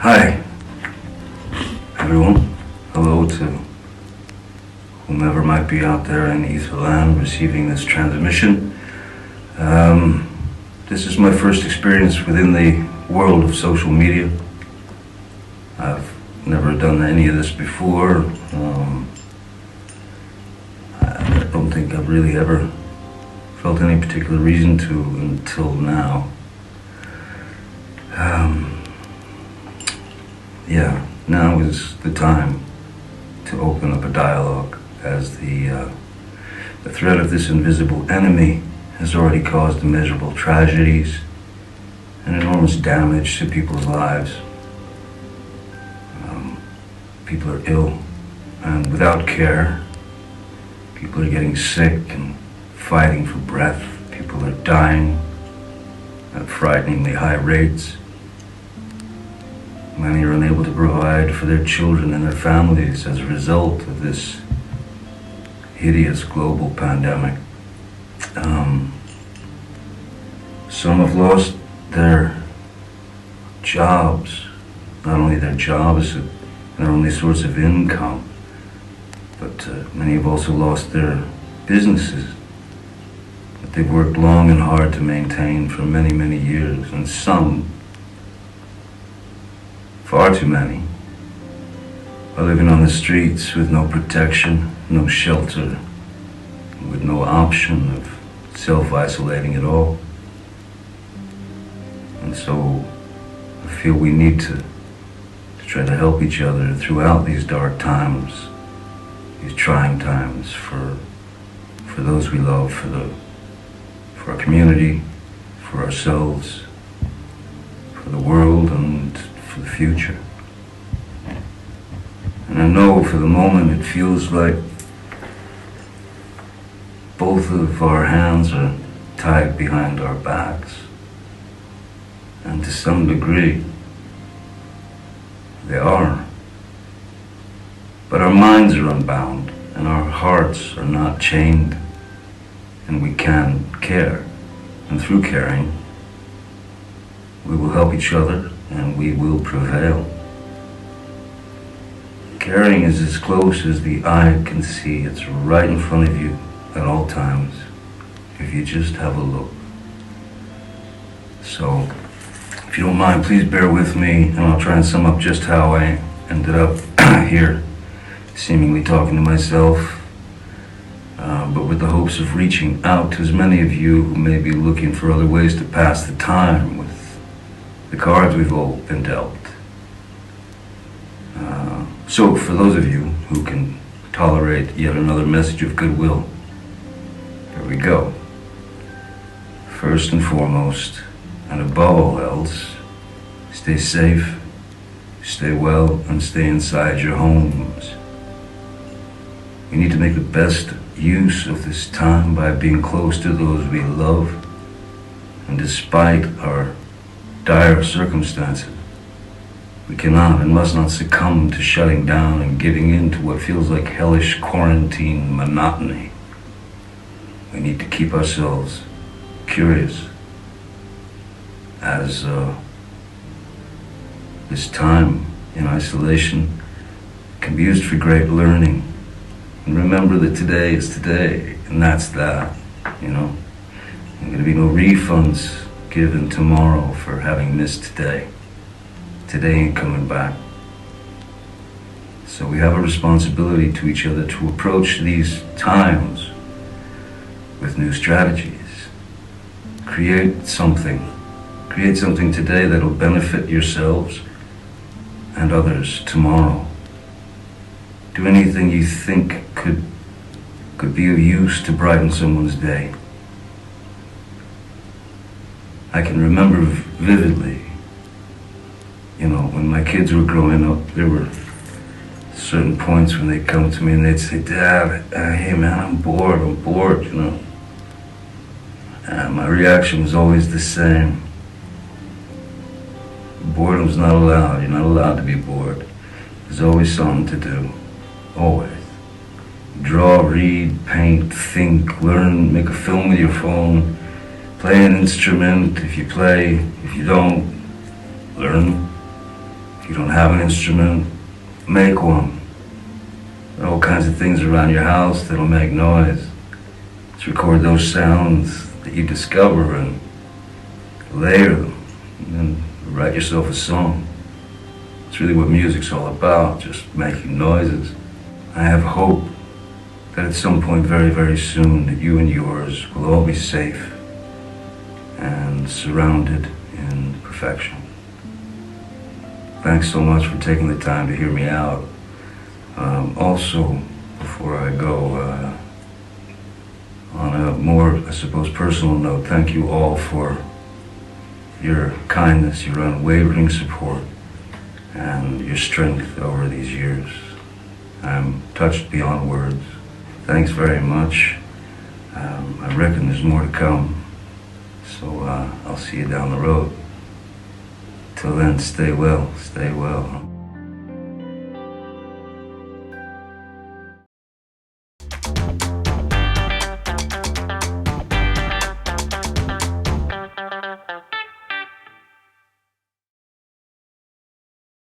Hi, everyone. Hello to whomever might be out there in Etherland receiving this transmission. This is my first experience within the world of social media. I've never done any of this before. I don't think I've really ever felt any particular reason to until now. Now is the time to open up a dialogue, as the threat of this invisible enemy has already caused immeasurable tragedies and enormous damage to people's lives. People are ill, and without care, people are getting sick and fighting for breath. People are dying at frighteningly high rates. Many are unable to provide for their children and their families as a result of this hideous global pandemic. Some have lost their jobs, not only their jobs and their only source of income, but many have also lost their businesses that they've worked long and hard to maintain for many, many years, and some, far too many, are living on the streets with no protection, no shelter, with no option of self-isolating at all. And so I feel we need to try to help each other throughout these dark times, these trying times, for those we love, for our community, for ourselves, for the world, and for the future. And I know for the moment it feels like both of our hands are tied behind our backs, and to some degree they are. But our minds are unbound and our hearts are not chained, and we can care, and through caring we will help each other and we will prevail. Caring is as close as the eye can see. It's right in front of you at all times, if you just have a look. So, if you don't mind, please bear with me, and I'll try and sum up just how I ended up here, seemingly talking to myself, but with the hopes of reaching out to as many of you who may be looking for other ways to pass the time with the cards we've all been dealt. So for those of you who can tolerate yet another message of goodwill, here we go. First and foremost, and above all else, stay safe, stay well, and stay inside your homes. We need to make the best use of this time by being close to those we love, and despite our dire circumstances, we cannot and must not succumb to shutting down and giving in to what feels like hellish quarantine monotony. We need to keep ourselves curious, as this time in isolation can be used for great learning. And remember that today is today, and that's that, you know. There's going to be no refunds given tomorrow for having missed today. Today ain't coming back. So we have a responsibility to each other to approach these times with new strategies. Create something today that'll benefit yourselves and others tomorrow. Do anything you think could be of use to brighten someone's day. I can remember vividly, when my kids were growing up, there were certain points when they'd come to me and they'd say, "Dad, hey man, I'm bored, And my reaction was always the same. Boredom's not allowed. You're not allowed to be bored. There's always something to do. Always. Draw, read, paint, think, learn, make a film with your phone, play an instrument if you play. If you don't, learn. If you don't have an instrument, make one. There are all kinds of things around your house that'll make noise. Let's record those sounds that you discover and layer them, and then write yourself a song. It's really what music's all about, just making noises. I have hope that at some point very, very soon that you and yours will all be safe and surrounded in perfection. Thanks so much for taking the time to hear me out. Also, before I go, on a more, I suppose, personal note, thank you all for your kindness, your unwavering support, and your strength over these years. I'm touched beyond words. Thanks very much. I reckon there's more to come, so I'll see you down the road. Till then, stay well, stay well.